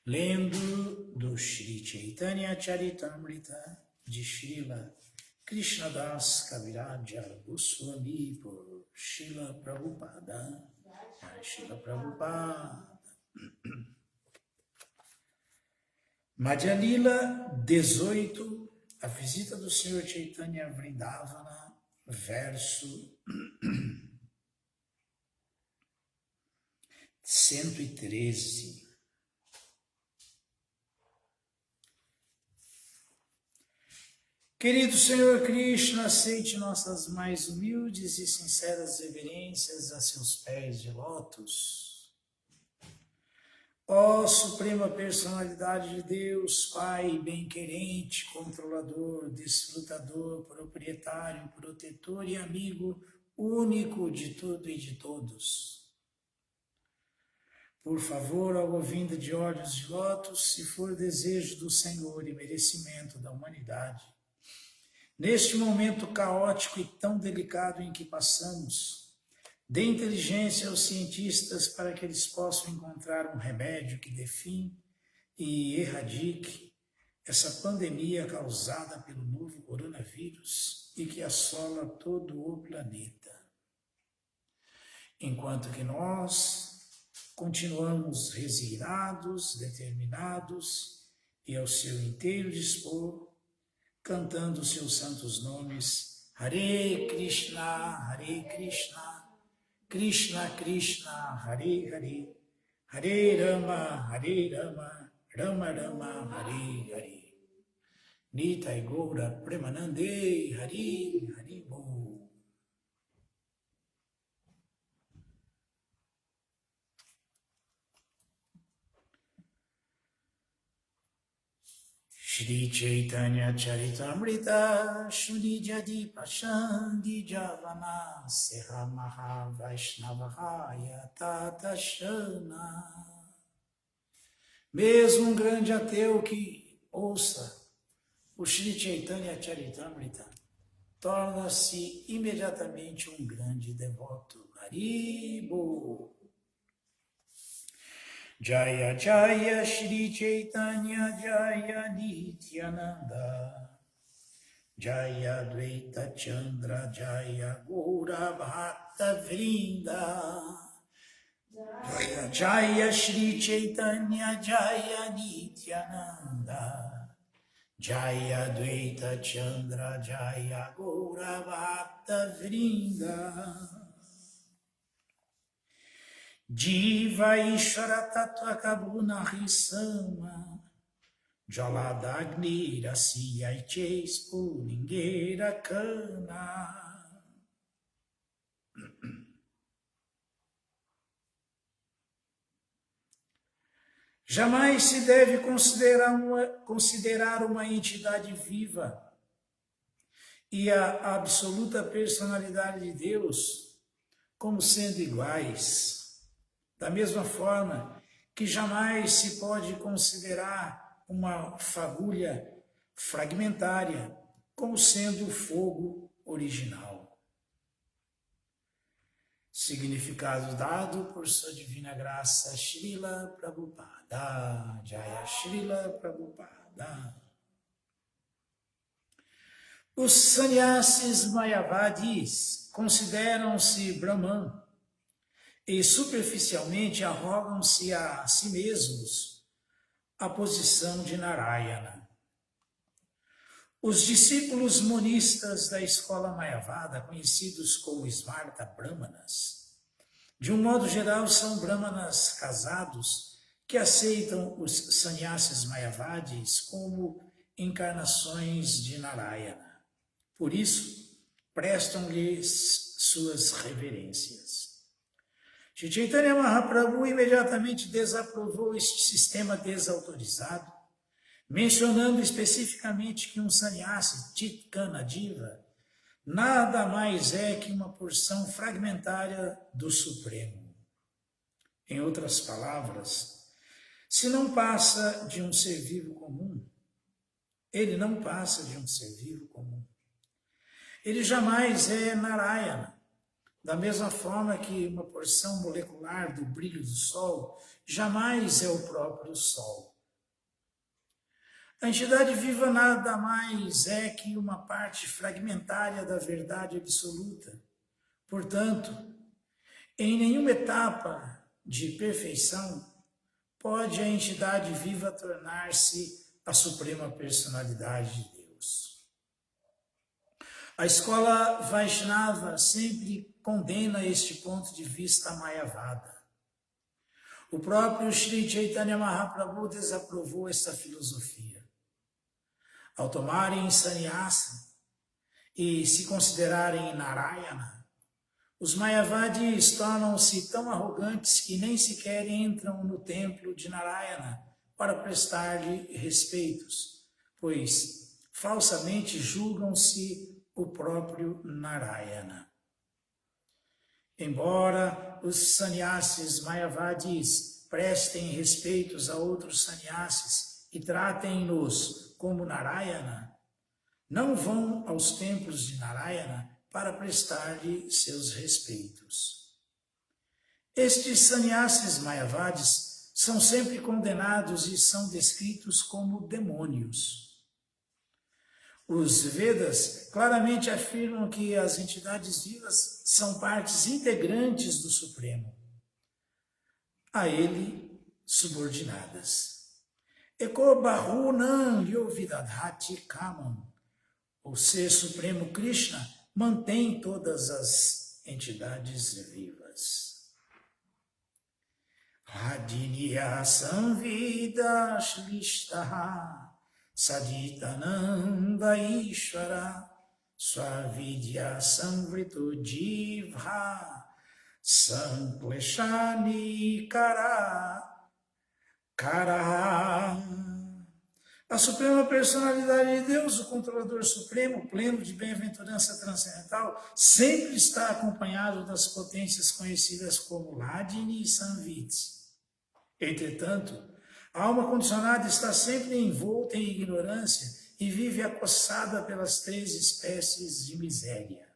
Lendo do Shri Chaitanya Charitamrita de Srila Krishnadas Kaviraja Goswami por Srila Prabhupada. Srila Prabhupada. Madhya Lila 18, a visita do Senhor Chaitanya Vrindavana, verso 113. Querido Senhor Krishna, aceite nossas mais humildes e sinceras reverências a seus pés de lótus. Ó Suprema Personalidade de Deus, Pai bem-querente, controlador, desfrutador, proprietário, protetor e amigo único de tudo e de todos. Por favor, ao vinda de olhos de lótus, se for desejo do Senhor e merecimento da humanidade, neste momento caótico e tão delicado em que passamos, dê inteligência aos cientistas para que eles possam encontrar um remédio que dê fim e erradique essa pandemia causada pelo novo coronavírus e que assola todo o planeta. Enquanto que nós continuamos resignados, determinados e ao seu inteiro dispor, cantando os seus santos nomes, Hare Krishna, Krishna Krishna, Hare Hare, Hare Rama, Rama Rama, Hare Hare. Nitai Gaura Premanande, Hare Hare Bo. Shri Chaitanya Charitamrita, Shri Jadi Pashandi Javana, Seha Maha Vaishnavahaya Tata Shana. Mesmo um grande ateu que ouça o Shri Chaitanya Charitamrita, torna-se imediatamente um grande devoto. Haribo. Jaya Jaya Shri Chaitanya Jaya Nityananda Jaya Dvaita Chandra Jaya Gaura Bhakta Vrinda Jaya Jaya Shri Chaitanya Jaya Nityananda Jaya Dvaita Chandra Jaya Gaura Bhakta Vrinda. Jiva Ishara Tattva Kabuna Risama Jaladagni Rasiya Ichespu Ningueira Kana. Jamais se deve considerar uma entidade viva e a absoluta personalidade de Deus como sendo iguais. Da mesma forma que jamais se pode considerar uma fagulha fragmentária como sendo o fogo original. Significado dado por sua divina graça, Srila Prabhupada. Jaya Srila Prabhupada. Os sannyasis mayavadis consideram-se Brahman e superficialmente arrogam-se a si mesmos a posição de Narayana. Os discípulos monistas da escola Mayavada, conhecidos como Smarta Brahmanas, de um modo geral são brahmanas casados que aceitam os sannyasis mayavadis como encarnações de Narayana. Por isso, prestam-lhes suas reverências. Shri Chaitanya Mahaprabhu imediatamente desaprovou este sistema desautorizado, mencionando especificamente que um sannyasi Chitkana Diva nada mais é que uma porção fragmentária do Supremo. Em outras palavras, se não passa de um ser vivo comum, ele não passa de um ser vivo comum. Ele jamais é Narayana. Da mesma forma que uma porção molecular do brilho do Sol jamais é o próprio Sol. A entidade viva nada mais é que uma parte fragmentária da verdade absoluta. Portanto, em nenhuma etapa de perfeição pode a entidade viva tornar-se a suprema personalidade de Deus. A escola Vaishnava sempre condena este ponto de vista mayavada. O próprio Sri Chaitanya Mahaprabhu desaprovou esta filosofia. Ao tomarem sannyasa e se considerarem Narayana, os Mayavadis tornam-se tão arrogantes que nem sequer entram no templo de Narayana para prestar-lhe respeitos, pois falsamente julgam-se o próprio Narayana. Embora os sannyasis Mayavadis prestem respeitos a outros sannyasis e tratem-nos como Narayana, não vão aos templos de Narayana para prestar-lhe seus respeitos. Estes sannyasis Mayavadis são sempre condenados e são descritos como demônios. Os Vedas claramente afirmam que as entidades vivas são partes integrantes do Supremo, a ele subordinadas. Eko Bahunam Yovidadhati Kamam. O Ser Supremo Krishna mantém todas as entidades vivas. Radiniya Samvida Shlishtaha Saditananda Ishvara Swavidya Samvrito Jivha Sankleshani Kara. A Suprema Personalidade de Deus, o Controlador Supremo, pleno de bem-aventurança transcendental, sempre está acompanhado das potências conhecidas como Ladini e Samviti. Entretanto, a alma condicionada está sempre envolta em ignorância e vive acossada pelas 3 espécies de miséria.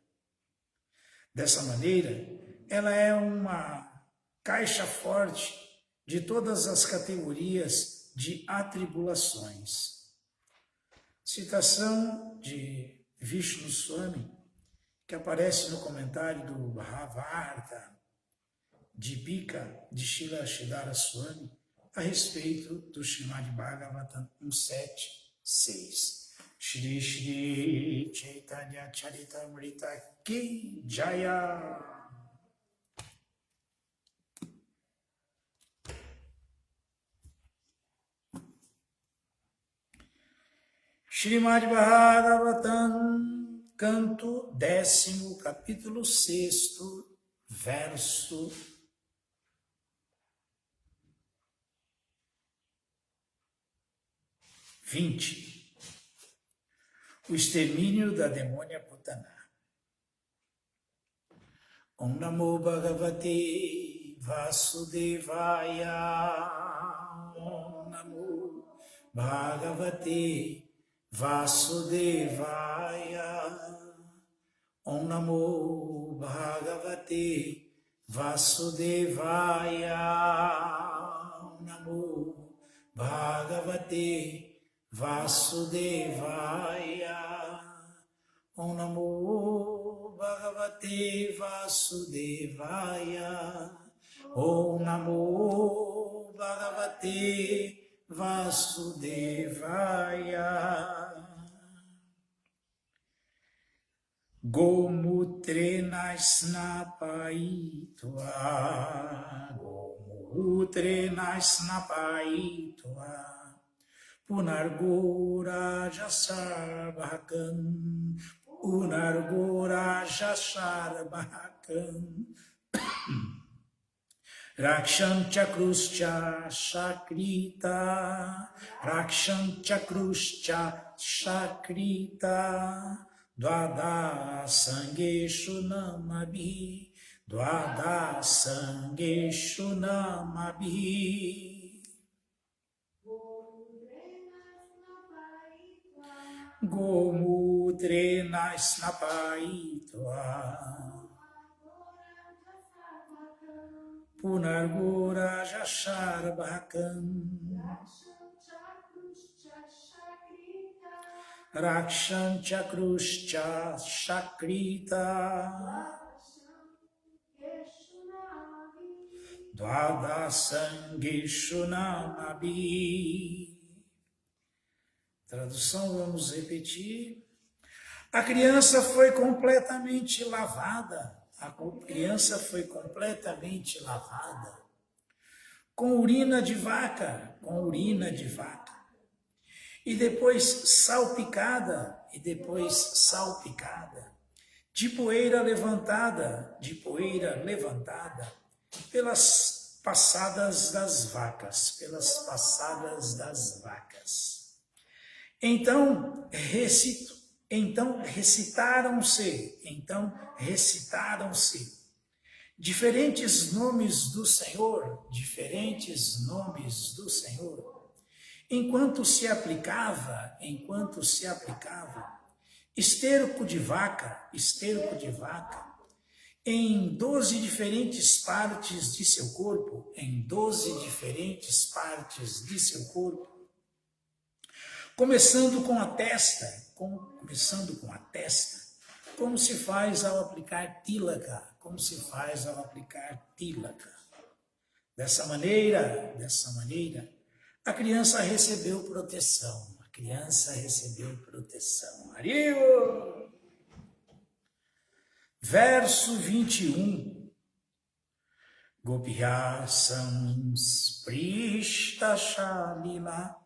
Dessa maneira, ela é uma caixa forte de todas as categorias de atribulações. Citação de Vishnu Swami, que aparece no comentário do Bhavavarta Dipika de Srila Sridhara Swami a respeito do Srimad Bhagavatam 1.7.6. Shri Shri Chaitanya Charitamrita Ki Jaya. Srimad Bhagavatam, canto 10º, capítulo 6º, verso 20. O extermínio da demônia Putana. Om Namo Bhagavate Vasudevaya. Om Namo Bhagavate Vasudevaya. Om Namo Bhagavate Vasudevaya. Om Namo Bhagavate Vasudevaya. Om Namo Bhagavate Vasudevaya. Om Namo Bhagavate Vasudevaya. Gomutrena snapaitva. Gomutrena snapaitva. Punargora Jasarbhakan. Punargora Jasarbhakan. Raksham Chakruscha Shakrita. Raksham Chakruscha Shakrita. Dvada Sangeshu Namabhi. Dvada Sangeshu Namabhi. Gomutrena snapaitva. Punargora Jasarbhakan. Rakshanchakruscha Shakrita Dvadasangeshu Namabi. Tradução, vamos repetir. A criança foi completamente lavada. A criança foi completamente lavada com urina de vaca, e depois salpicada, de poeira levantada, pelas passadas das vacas, Então recitaram-se diferentes nomes do Senhor, enquanto se aplicava esterco de vaca, em 12 diferentes partes de seu corpo, começando com a testa, como se faz ao aplicar tilaka, Dessa maneira, a criança recebeu proteção. Haribo! Verso 21. Gopya samsprishta shalila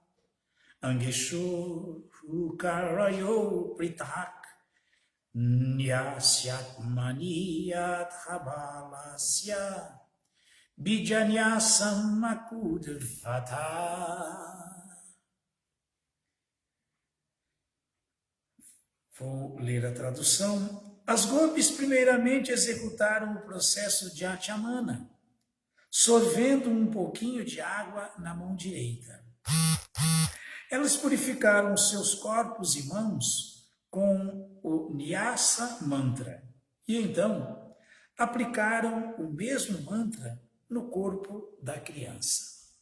angeshu karayo pritak Nyasyat maniyat habalasya bijanyasam makudvata. Vou ler a tradução. As gopis primeiramente executaram o processo de achamana, sorvendo um pouquinho de água na mão direita. Elas purificaram seus corpos e mãos com o Nyasa Mantra, e então aplicaram o mesmo mantra no corpo da criança.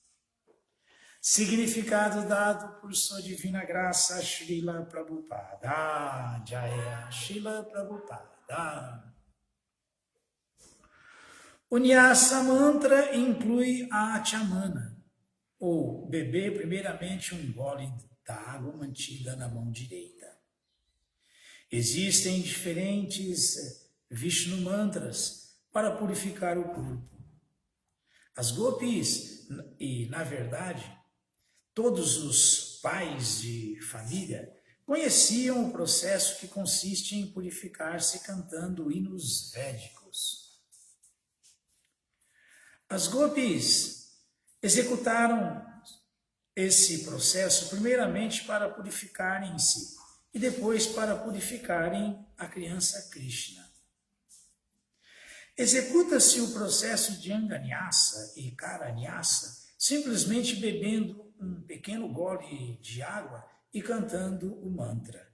Significado dado por sua divina graça, Srila Prabhupada. Jaya Srila Prabhupada. O Nyasa Mantra inclui a Achamana, ou beber primeiramente um gole da água mantida na mão direita. Existem diferentes Vishnu mantras para purificar o corpo. As gopis, e na verdade, todos os pais de família conheciam o processo que consiste em purificar-se cantando hinos védicos. As gopis executaram esse processo primeiramente para purificarem-se e depois para purificarem a criança Krishna. Executa-se o processo de Anganyasa e Karanyasa simplesmente bebendo um pequeno gole de água e cantando o mantra.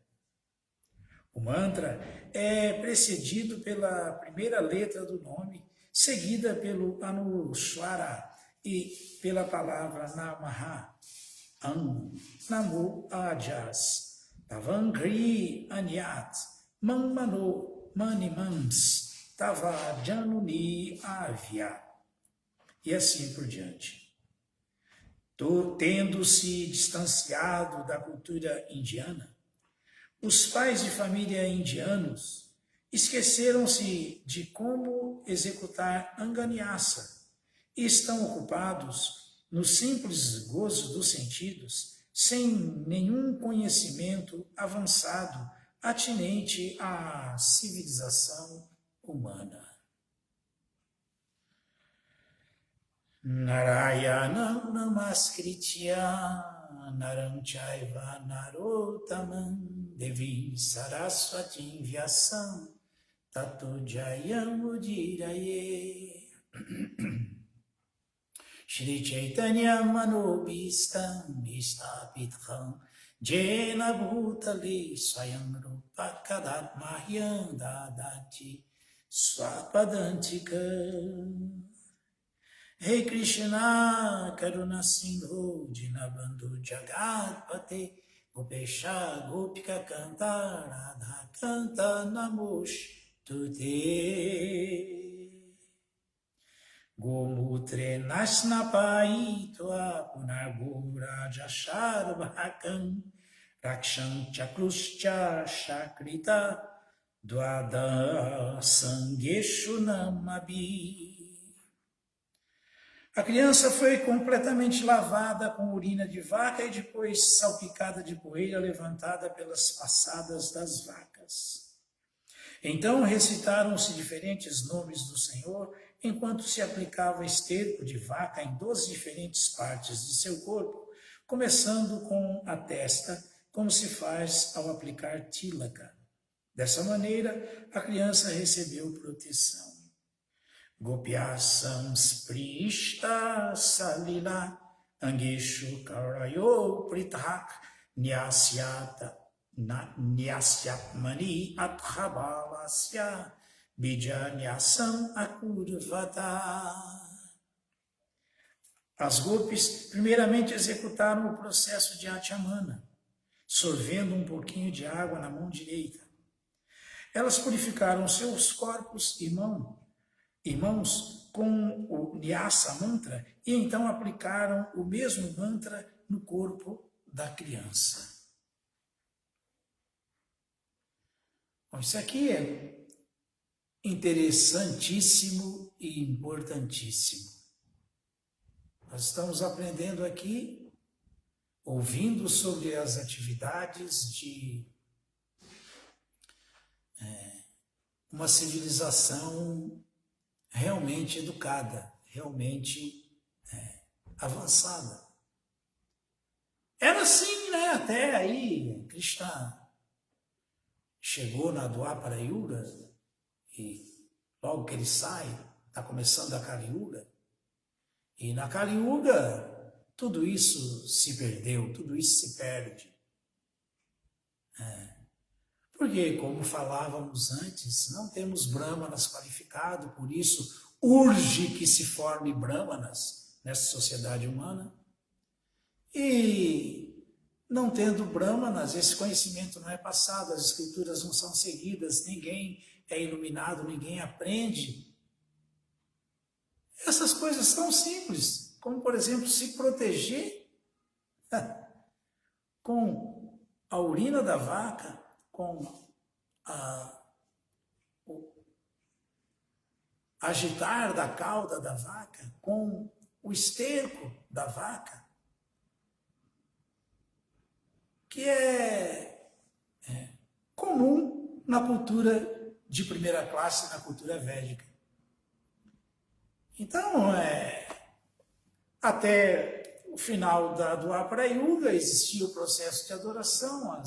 O mantra é precedido pela primeira letra do nome, seguida pelo Anuswara e pela palavra Namaha, Namo Ajas, Tavankri Anyat, Mammano Manimans, Tava Januni Avya, e assim por diante. Tendo-se distanciado da cultura indiana, os pais de família indianos esqueceram-se de como executar Anganyasa e estão ocupados no simples gozo dos sentidos, sem nenhum conhecimento avançado atinente à civilização humana. Narayana namaskritya naram chaiva narottamam devim saraswatim vyasam tato jayam udiraye. Shri Chaitanya Manobhistam Vistapitham Jena Bhutale Swayam Rupa Kadat Mahyam Dadati Swapadantika. Rei Krishna Karuna Sindhu Dinabandhu Jagatpate Gopesha Gopika Canta, Radha Canta Namostute. Gomutre Nasnapai Tua Punargura Jasharvakam Raksham Chakruscha Shakrita Dvada Sangeshu Namabi. A criança foi completamente lavada com urina de vaca e depois salpicada de poeira levantada pelas passadas das vacas. Então recitaram-se diferentes nomes do Senhor, enquanto se aplicava esterco de vaca em 12 diferentes partes de seu corpo, começando com a testa, como se faz ao aplicar tilaka. Dessa maneira, a criança recebeu proteção. Gopyasam sprishta salila angeshu karayo prithak nyasyatmani athabalasya bijanyasam akurvata. As gopis primeiramente executaram o processo de achamana, sorvendo um pouquinho de água na mão direita. Elas purificaram seus corpos e mãos com o Nyasa mantra e então aplicaram o mesmo mantra no corpo da criança. Bom, isso aqui é interessantíssimo e importantíssimo. Nós estamos aprendendo aqui, ouvindo sobre as atividades de uma civilização realmente educada, realmente avançada. Era assim, né? Até aí, Krishna chegou na Dwapara Yuga e logo que ele sai, está começando a Kali Yuga, e na Kali Yuga tudo isso se perdeu, tudo isso se perde. Porque, como falávamos antes, não temos brahmanas qualificados, por isso urge que se forme brahmanas nessa sociedade humana. E não tendo brahmanas, esse conhecimento não é passado, as escrituras não são seguidas, ninguém é iluminado, ninguém aprende. Essas coisas tão simples, como, por exemplo, se proteger com a urina da vaca, com o agitar da cauda da vaca, com o esterco da vaca, que é comum na cultura de primeira classe, na cultura védica. Então, até o final da Dwapara Yuga existia o processo de adoração,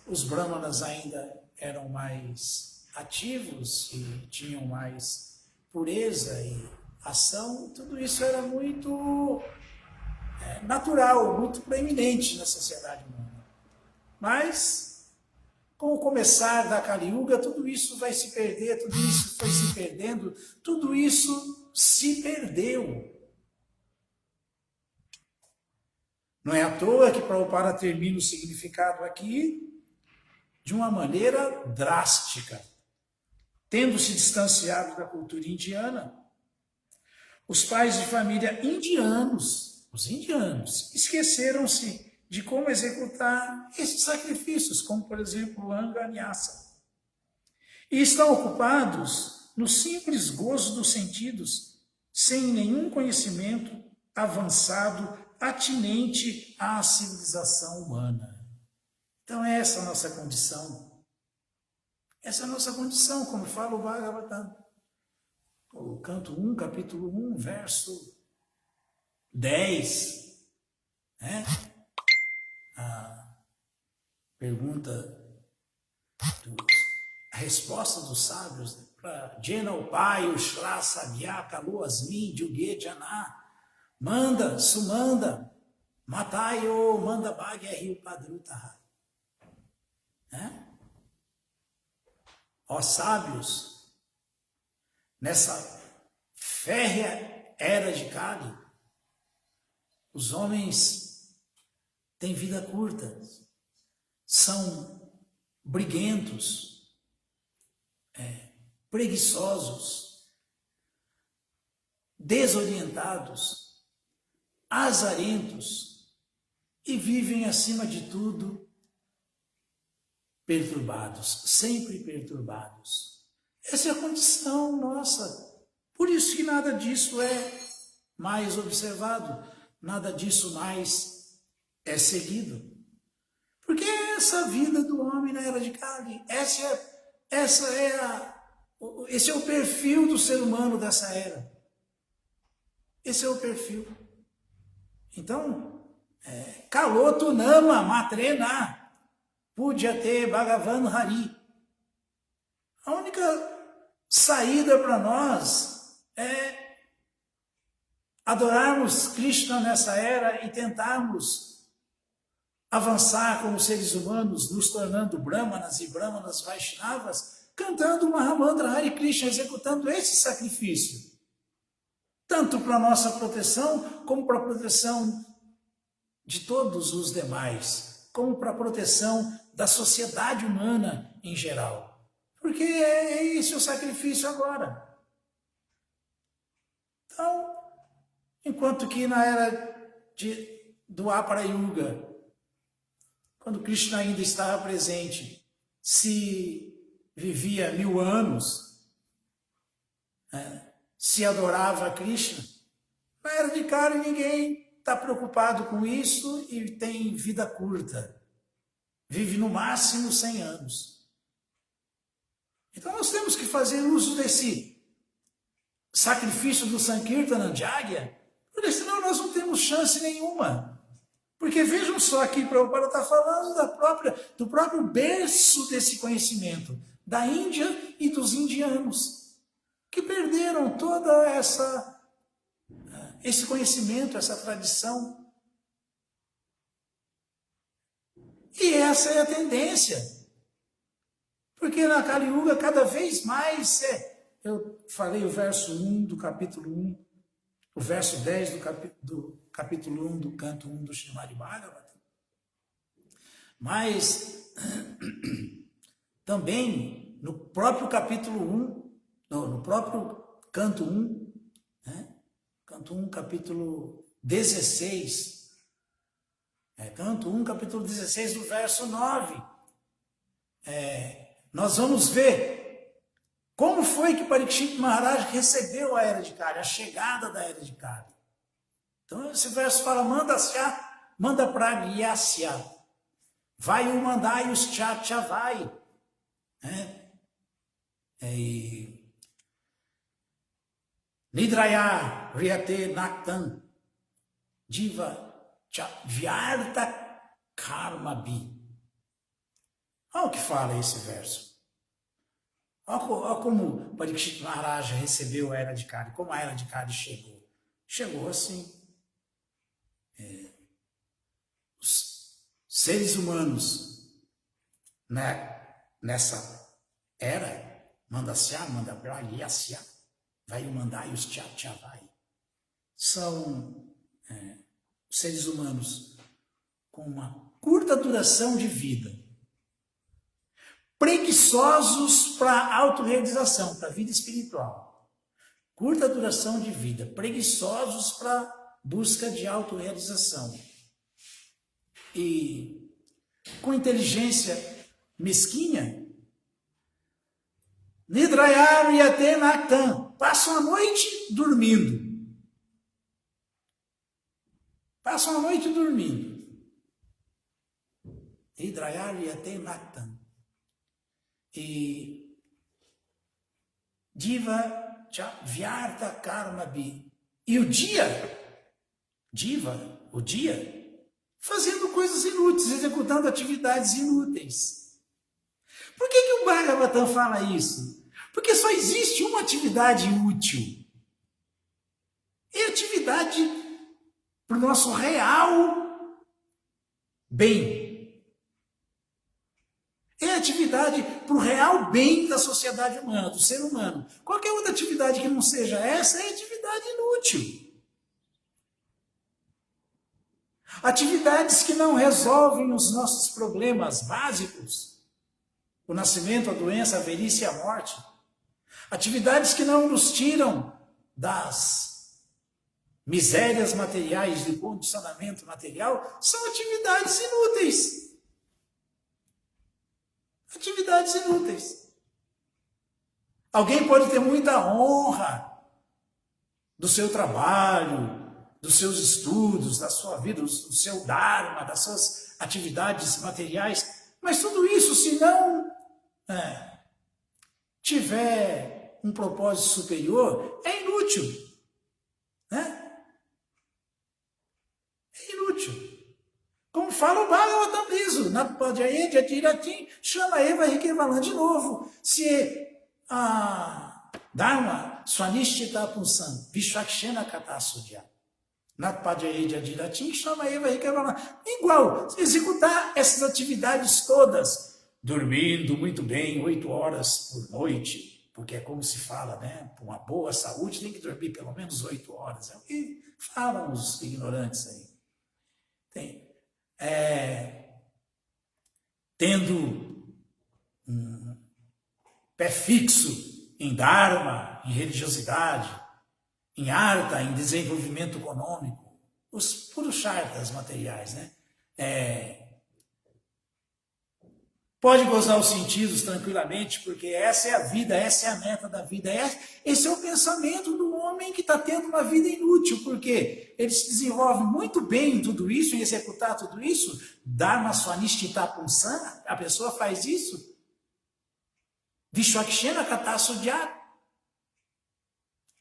os brahmanas ainda eram mais ativos e tinham mais pureza e ação, tudo isso era muito natural, muito preeminente na sociedade humana. Mas, com o começar da Kali Yuga, tudo isso vai se perder, tudo isso foi se perdendo, tudo isso se perdeu. Não é à toa que Prabhupada termina o significado aqui de uma maneira drástica. Tendo se distanciado da cultura indiana, os pais de família indianos, os indianos, esqueceram-se de como executar esses sacrifícios, como, por exemplo, o Anganyasa. E estão ocupados no simples gozo dos sentidos, sem nenhum conhecimento avançado, atinente à civilização humana. Então, essa é a nossa condição. Essa é a nossa condição, como fala o Bhagavatam. O canto 1, capítulo 1, verso 10. A pergunta, a resposta dos sábios para Jena Upayo, Shra Sabya, Kalu Asmin, Juge Jana, Manda, Sumanda, Matayo, Manda Bhagya Rio Padrutaha. Ó sábios, nessa férrea era de Kali, os homens têm vida curta, são briguentos, preguiçosos, desorientados, azarentos e vivem, acima de tudo, perturbados, sempre perturbados. Essa é a condição nossa. Por isso que nada disso é mais observado, nada disso mais é seguido. Porque essa é a vida do homem na era de carne, esse é o perfil do ser humano dessa era. Esse é o perfil. Então, Kaloto Nama Matrena Pudyate Bhagavan Hari. A única saída para nós é adorarmos Krishna nessa era e tentarmos avançar como seres humanos, nos tornando brahmanas e brahmanas Vaishnavas, cantando o Mahamantra Hare Krishna, executando esse sacrifício. Tanto para a nossa proteção, como para a proteção de todos os demais, como para a proteção da sociedade humana em geral. Porque é esse o sacrifício agora. Então, enquanto que na era do Dwapara Yuga, quando Krishna ainda estava presente, se vivia 1000 anos, se adorava a Krishna, na era de Kali ninguém está preocupado com isso e tem vida curta. Vive no máximo 100 anos. Então nós temos que fazer uso desse sacrifício do Sankirtana Jagya, porque senão nós não temos chance nenhuma. Porque vejam só aqui, Prabhupada está falando do próprio berço desse conhecimento, da Índia e dos indianos, que perderam toda esse conhecimento, essa tradição. E essa é a tendência. Porque na Kali Yuga, cada vez mais, eu falei o verso 1 do capítulo 1, o verso 10 do capítulo 1 do canto 1 do Srimad Bhagavatam. Mas também no próprio capítulo 1, no próprio canto 1, canto 1, capítulo 16, canto 1, capítulo 16, do verso 9, nós vamos ver como foi que Parikshit Maharaj recebeu a era de Kali, a chegada da era de Kali. Então esse verso fala, manda pragyasya, vai o mandai os chacha vai. Nidraya Riyate Naktan Diva Vyarta Karmabi. Olha o que fala esse verso. Olha como Parikshit Maharaj recebeu a era de Kali, como a era de Kali chegou. Chegou assim. Os seres humanos, nessa era, Mandasya, Mandabrayasya, vai o mandar e os tcha vai. São seres humanos com uma curta duração de vida, preguiçosos para a autorrealização, para a vida espiritual. Curta duração de vida, preguiçosos para a busca de autorrealização. E com inteligência mesquinha, Nidrayar Yate Naktan, passam a noite dormindo. Passam a noite dormindo. Nidrayar Yate Naktan. E Diva Vyarta Karmabi. E o dia, o dia, fazendo coisas inúteis, executando atividades inúteis. Por que o Bhagavatam fala isso? Porque só existe uma atividade útil. É atividade para o nosso real bem. É atividade para o real bem da sociedade humana, do ser humano. Qualquer outra atividade que não seja essa é atividade inútil. Atividades que não resolvem os nossos problemas básicos, o nascimento, a doença, a velhice e a morte. Atividades que não nos tiram das misérias materiais, do condicionamento material, são atividades inúteis. Atividades inúteis. Alguém pode ter muita honra do seu trabalho, dos seus estudos, da sua vida, do seu dharma, das suas atividades materiais, mas tudo isso, se não tiver um propósito superior, é inútil. Né? É inútil. Como fala o Bhagavatam mesmo, na Padjayedya Diratim, chama Eva Rikevalan de novo. Se a Dharma Swanishtita Punsam, Vishwakshena Katasudya, na Padjayedya Diratim, chama Eva Rikevalan. Igual, executar essas atividades todas, dormindo muito bem, 8 horas por noite, porque é como se fala, né? Para uma boa saúde tem que dormir pelo menos 8 horas. É o que falam os ignorantes aí. Tendo um pé fixo em Dharma, em religiosidade, em arta, em desenvolvimento econômico, os purusharthas materiais, né? Pode gozar os sentidos tranquilamente, porque essa é a vida, essa é a meta da vida. Esse é o pensamento do homem que está tendo uma vida inútil, porque ele se desenvolve muito bem em tudo isso, em executar tudo isso. Dharma Swanishtita Punsam, a pessoa faz isso. Vishwakshena Katasudya.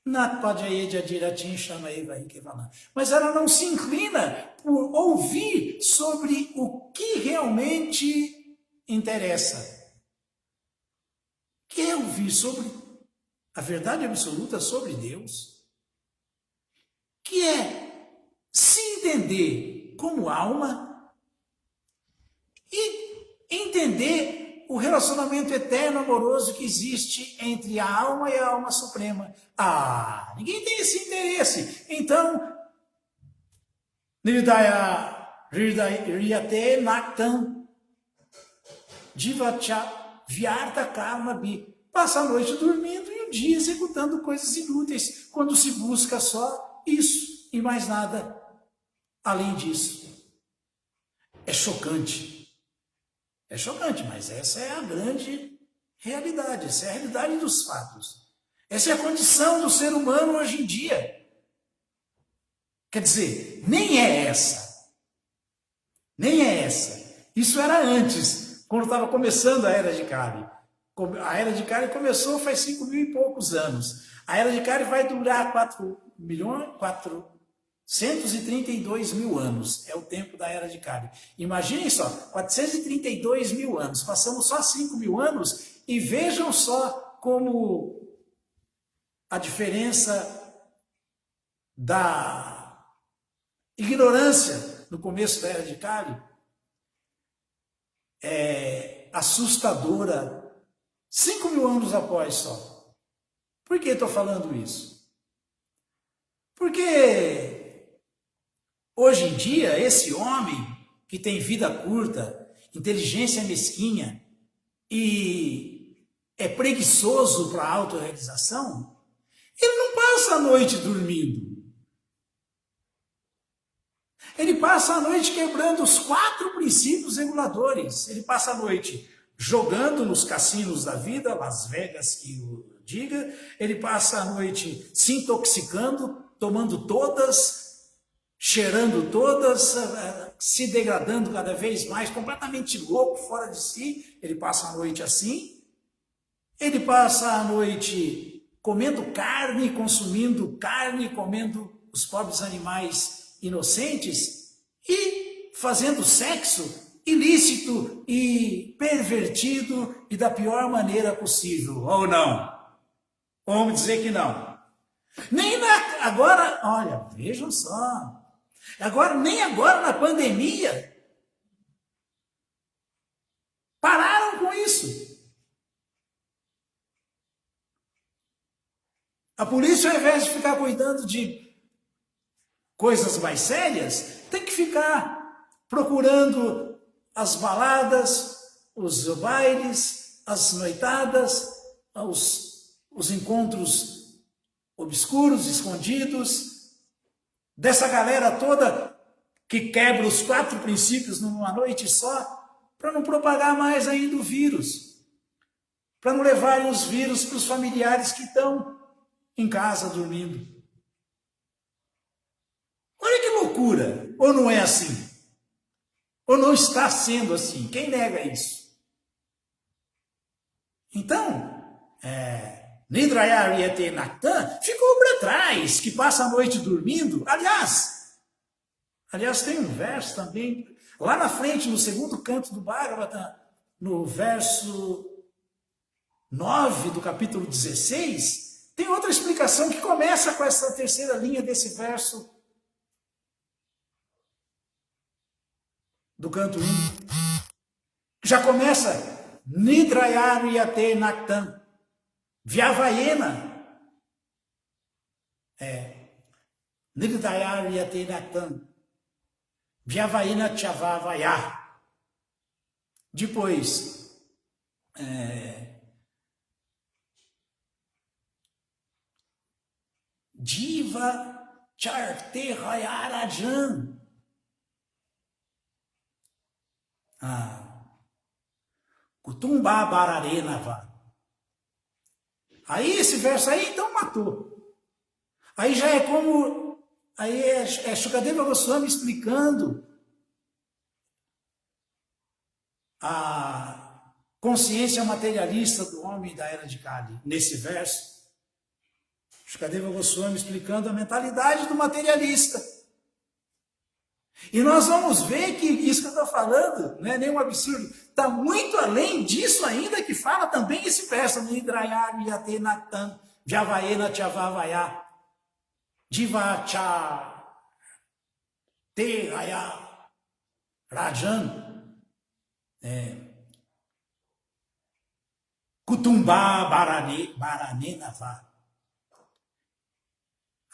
Natpadjayedya Diratim chama Eva Rikevalan. Mas ela não se inclina por ouvir sobre o que realmente interessa. Quer ouvir sobre a verdade absoluta sobre Deus, que é se entender como alma e entender o relacionamento eterno amoroso que existe entre a alma e a alma suprema. Ninguém tem esse interesse. Então, Nirdaya Riyate Naktam Jivacha Vyartha Karma Bi. Passa a noite dormindo e o dia executando coisas inúteis, quando se busca só isso e mais nada além disso. É chocante. É chocante, mas essa é a grande realidade, essa é a realidade dos fatos. Essa é a condição do ser humano hoje em dia. Quer dizer, nem é essa. Nem é essa. Isso era antes, quando estava começando a Era de Kali. A Era de Kali começou faz 5 mil e poucos anos. A Era de Kali vai durar 432 mil anos. É o tempo da Era de Kali. Imaginem só, 432 mil anos. Passamos só 5 mil anos e vejam só como a diferença da ignorância no começo da Era de Kali é assustadora. 5 mil anos após só. Por que estou falando isso? Porque hoje em dia, esse homem que tem vida curta, inteligência mesquinha e é preguiçoso para a autorrealização, ele não passa a noite dormindo. Ele passa a noite quebrando os 4 princípios reguladores. Ele passa a noite jogando nos cassinos da vida, Las Vegas que o diga. Ele passa a noite se intoxicando, tomando todas, cheirando todas, se degradando cada vez mais, completamente louco, fora de si. Ele passa a noite assim. Ele passa a noite comendo carne, consumindo carne, comendo os pobres animais inocentes e fazendo sexo ilícito e pervertido e da pior maneira possível, ou não? Vamos dizer que não. Agora, olha, vejam só, nem agora na pandemia, pararam com isso. A polícia, ao invés de ficar cuidando de coisas mais sérias, tem que ficar procurando as baladas, os bailes, as noitadas, os encontros obscuros, escondidos, dessa galera toda que quebra os 4 princípios numa noite só, para não propagar mais ainda o vírus, para não levarem os vírus para os familiares que estão em casa dormindo. Olha que loucura! Ou não é assim? Ou não está sendo assim? Quem nega isso? Então, Nidrayar Yete Naktan ficou para trás, que passa a noite dormindo. Aliás, tem um verso também, lá na frente, no segundo canto do Bhagavatam, no verso 9 do capítulo 16, tem outra explicação que começa com essa terceira linha desse verso do canto 1. Já começa Nidrayar Yate Naktan Vyavayena. Nidrayar Yate Naktan Vyavayena Chavavaya. Depois, Diva Charte Hayarajan. Kutumba Bararenava. Aí esse verso aí então matou. Aí já é como, aí é Shukadeva Goswami explicando a consciência materialista do homem da era de Kali. Nesse verso, Shukadeva Goswami explicando a mentalidade do materialista. E nós vamos ver que isso que eu estou falando não é nenhum absurdo, está muito além disso ainda, que fala também esse verso, Nidrayar Yate Naktan Vyavayena Chavavaya Divacha Te Raya Rajan Kutumba Baranenava.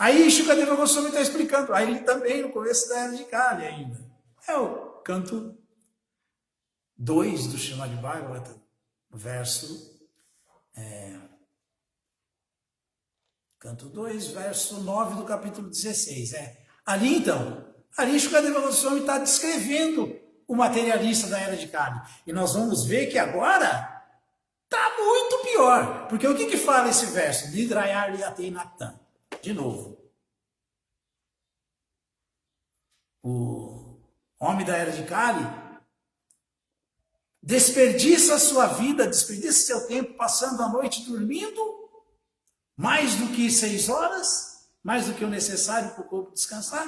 Aí Shukadeva Goswami está explicando, aí também no começo da era de Kali ainda. É o canto 2 do Srimad Bhagavatam, verso... canto 2, verso 9 do capítulo 16. Ali então, Shukadeva Goswami está descrevendo o materialista da era de Kali. E nós vamos ver que agora está muito pior. Porque o que fala esse verso? Nidrayar Yate Naktan. De novo, o homem da era de Kali desperdiça a sua vida, desperdiça seu tempo passando a noite dormindo, mais do que 6 horas, mais do que o necessário para o corpo descansar,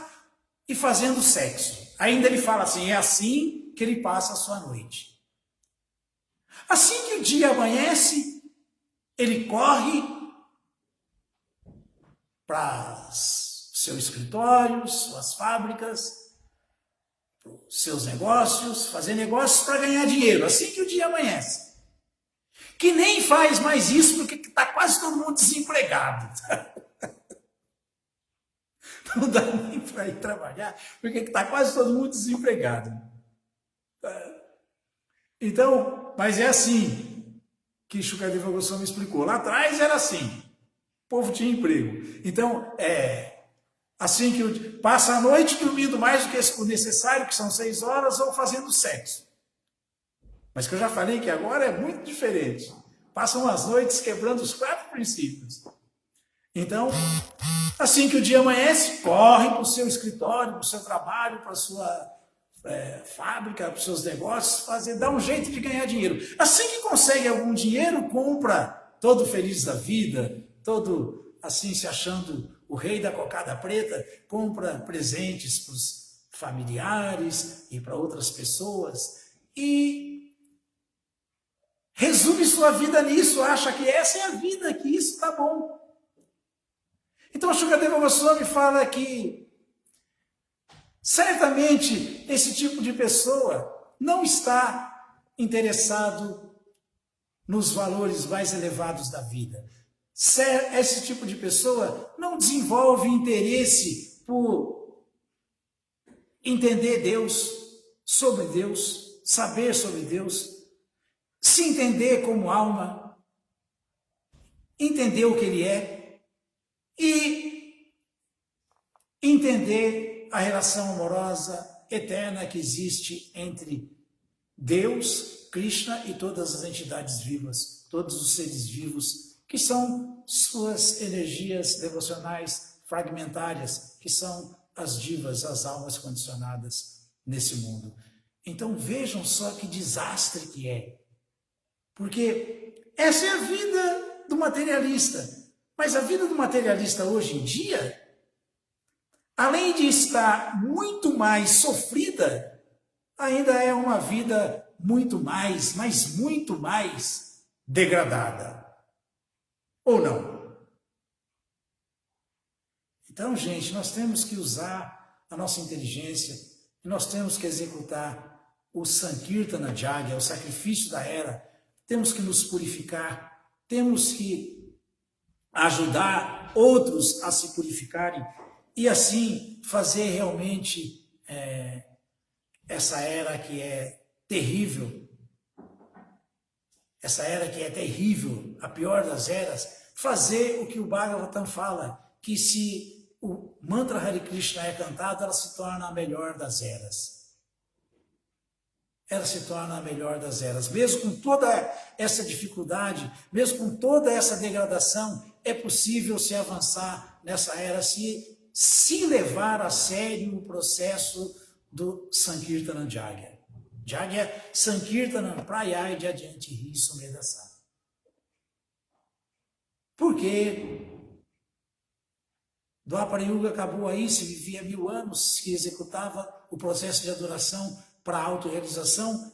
e fazendo sexo. Ainda ele fala assim, é assim que ele passa a sua noite. Assim que o dia amanhece, ele corre para seu escritório, suas fábricas, seus negócios, fazer negócios para ganhar dinheiro, assim que o dia amanhece. Que nem faz mais isso porque está quase todo mundo desempregado. Não dá nem para ir trabalhar porque está quase todo mundo desempregado. Então, mas é assim que Shukadeva Goswami explicou. Lá atrás era assim. O povo tinha emprego. Então, assim que passa a noite dormindo mais do que o necessário, que são 6 horas, ou fazendo sexo. Mas que eu já falei que agora é muito diferente. Passam as noites quebrando os 4 princípios. Então, assim que o dia amanhece, corre para o seu escritório, para o seu trabalho, para a sua fábrica, para os seus negócios, dá um jeito de ganhar dinheiro. Assim que consegue algum dinheiro, compra, todo feliz da vida, todo assim se achando o rei da cocada preta, compra presentes para os familiares e para outras pessoas e resume sua vida nisso, acha que essa é a vida, que isso está bom. Então Shukadeva Goswami fala que certamente esse tipo de pessoa não está interessado nos valores mais elevados da vida. Esse tipo de pessoa não desenvolve interesse por entender Deus, sobre Deus, saber sobre Deus, se entender como alma, entender o que Ele é e entender a relação amorosa eterna que existe entre Deus, Krishna e todas as entidades vivas, todos os seres vivos, que são suas energias devocionais fragmentárias, que são as divas, as almas condicionadas nesse mundo. Então vejam só que desastre que é. Porque essa é a vida do materialista. Mas a vida do materialista hoje em dia, além de estar muito mais sofrida, ainda é uma vida muito mais, mas muito mais degradada. Ou não? Então, gente, nós temos que usar a nossa inteligência e nós temos que executar o Sankirtana Jagya, o sacrifício da era. Temos que nos purificar, temos que ajudar outros a se purificarem e assim fazer realmente essa era que é terrível, essa era que é terrível, a pior das eras, fazer o que o Bhagavatam fala, que se o mantra Hare Krishna é cantado, ela se torna a melhor das eras. Ela se torna a melhor das eras. Mesmo com toda essa dificuldade, mesmo com toda essa degradação, é possível se avançar nessa era, se levar a sério o processo do Sankirtana Jagya. Jagya Sankirtana Prayaya Adiante Ri Sumedasa. Porque Dwapara Yuga acabou aí, se vivia 1000 anos, que executava o processo de adoração para a autorrealização,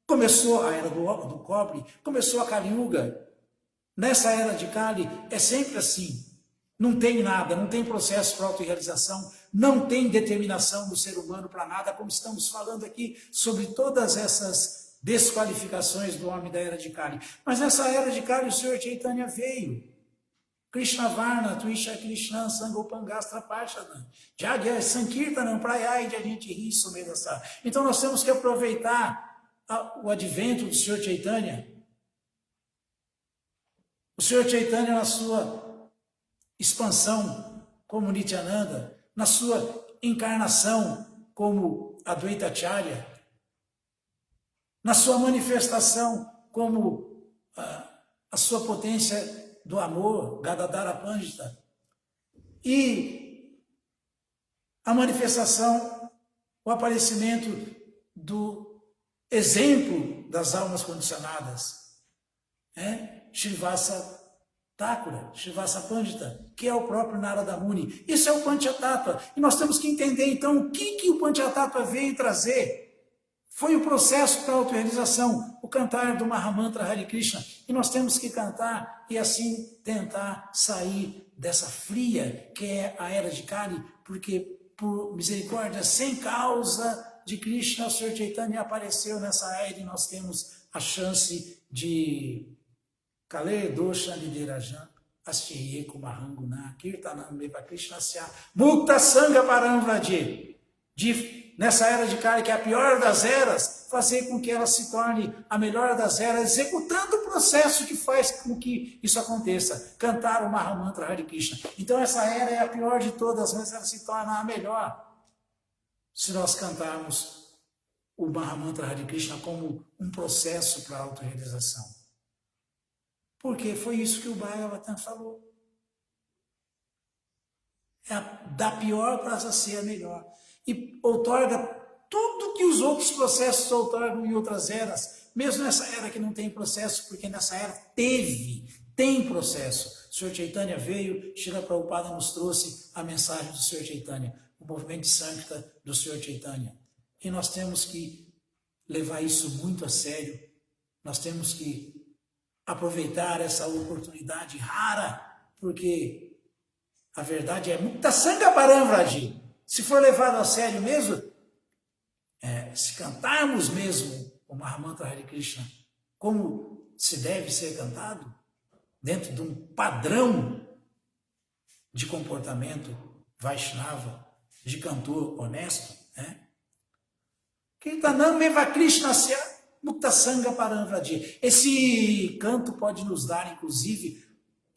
começou a era do cobre, começou a Kali Yuga. Nessa era de Kali é sempre assim, não tem nada, não tem processo para autorrealização, não tem determinação do ser humano para nada, como estamos falando aqui sobre todas essas desqualificações do homem da era de Kali. Mas nessa era de Kali o Senhor Chaitanya veio. Krishna Varna, Tuisha Krishna, Sangopangastra Parshadam, Jagya Sankirtanam, Prayai, Jagyanti Ri Sumedasa. Então nós temos que aproveitar o advento do Senhor Chaitanya. O Senhor Chaitanya, na sua expansão como Nityananda, na sua encarnação como Advaita Acharya, na sua manifestação como a sua potência do amor, Gadadhara Pandita, e a manifestação, o aparecimento do exemplo das almas condicionadas, Shrivasa Thakura, Shrivasa Pandita, que é o próprio Narada Muni. Isso é o Panchatattva. E nós temos que entender, então, o que o Panchatattva veio trazer. Foi o processo para a autorrealização, o cantar do Mahamantra Hare Krishna. E nós temos que cantar e assim tentar sair dessa fria que é a era de Kali, porque por misericórdia, sem causa de Krishna, o Senhor Chaitanya apareceu nessa era e nós temos a chance de Kale Dosha Liderajan, Astiye Kumaranguna, Kirtanam Meva Krishna Sya, Mukta Sangha Paramvraje, nessa era de Kali, que é a pior das eras, fazer com que ela se torne a melhor das eras, executando o processo que faz com que isso aconteça. Cantar o Mahamantra Hare Krishna. Então essa era é a pior de todas, mas ela se torna a melhor se nós cantarmos o Mahamantra Hare Krishna como um processo para a autorrealização. Porque foi isso que o Bhagavatam falou. É da pior para ser a melhor. E outorga tudo que os outros processos outorgam em outras eras, mesmo nessa era que não tem processo, porque nessa era tem processo. O Senhor Chaitanya veio, Srila Prabhupada nos trouxe a mensagem do Senhor Chaitanya, o movimento de Sankta do Senhor Chaitanya. E nós temos que levar isso muito a sério, nós temos que aproveitar essa oportunidade rara, porque a verdade é Mukta Sangha Paramvraji. Se for levado a sério mesmo, se cantarmos mesmo o Mahamantra Hare Krishna como se deve ser cantado, dentro de um padrão de comportamento Vaishnava, de cantor honesto, Kirtanam Eva Krishnasya Mukta Sangha Paramvradi. Esse canto pode nos dar, inclusive,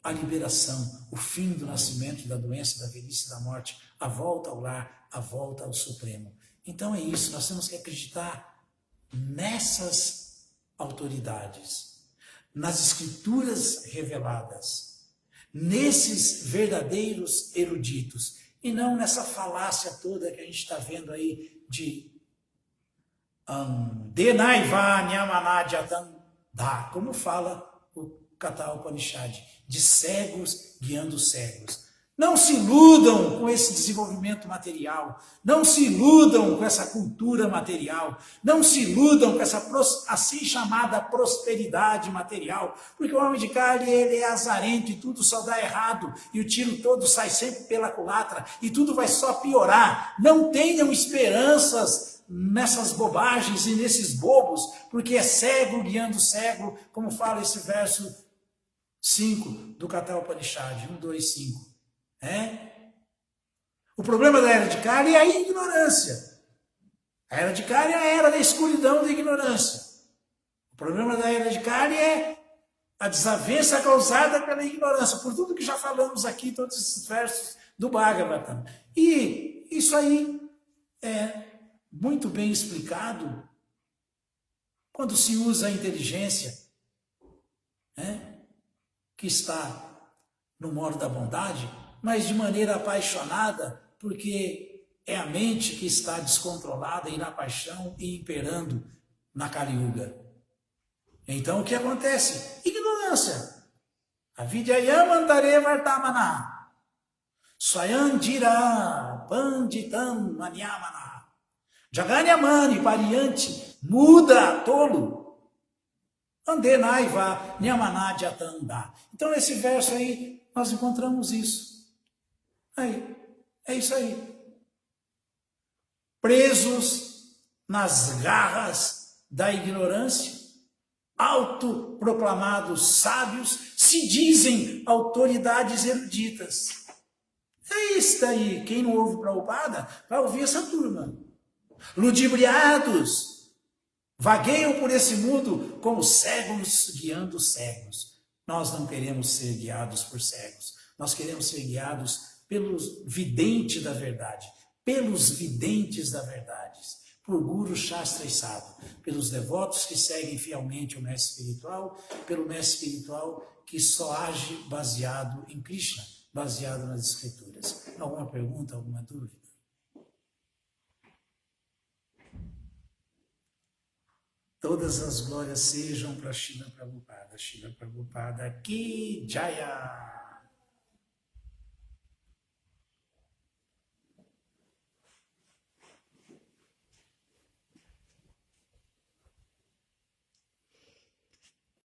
a liberação, o fim do nascimento, da doença, da velhice, da morte, a volta ao lar, a volta ao Supremo. Então é isso, nós temos que acreditar nessas autoridades, nas escrituras reveladas, nesses verdadeiros eruditos, e não nessa falácia toda que a gente está vendo aí de Denaiva Nyamanadhyatanda, como fala o Katha Upanishad, de cegos guiando cegos. Não se iludam com esse desenvolvimento material, não se iludam com essa cultura material, não se iludam com essa assim chamada prosperidade material, porque o homem de carne ele é azarento e tudo só dá errado, e o tiro todo sai sempre pela culatra, e tudo vai só piorar. Não tenham esperanças nessas bobagens e nesses bobos, porque é cego guiando cego, como fala esse verso 5 do Katha Upanishad, 1, 2, 5. O problema da era de Kali é a ignorância. A era de Kali é a era da escuridão, da ignorância. O problema da era de Kali é a desavença causada pela ignorância, por tudo que já falamos aqui, todos esses versos do Bhagavatam. E isso aí é muito bem explicado quando se usa a inteligência, que está no modo da bondade, mas de maneira apaixonada, porque é a mente que está descontrolada e na paixão e imperando na Kali Yuga. Então o que acontece? Ignorância. Avidyayamantare vartamana swayandira panditam manyamana jaganyamani pariyanti muda tolo andenaiva nyamanadhyatanda. Então nesse verso aí nós encontramos isso. Aí, é isso aí. Presos nas garras da ignorância, autoproclamados sábios, se dizem autoridades eruditas. É isso daí. Quem não ouve Prabhupada vai ouvir essa turma. Ludibriados, vagueiam por esse mundo como cegos guiando cegos. Nós não queremos ser guiados por cegos. Nós queremos ser guiados pelos videntes da verdade, pelos videntes da verdade, por Guru, Shastra e Sadhu, pelos devotos que seguem fielmente o mestre espiritual, pelo mestre espiritual que só age baseado em Krishna, baseado nas escrituras. Alguma pergunta, alguma dúvida? Todas as glórias sejam para Srila Prabhupada. Srila Prabhupada Ki Jaya!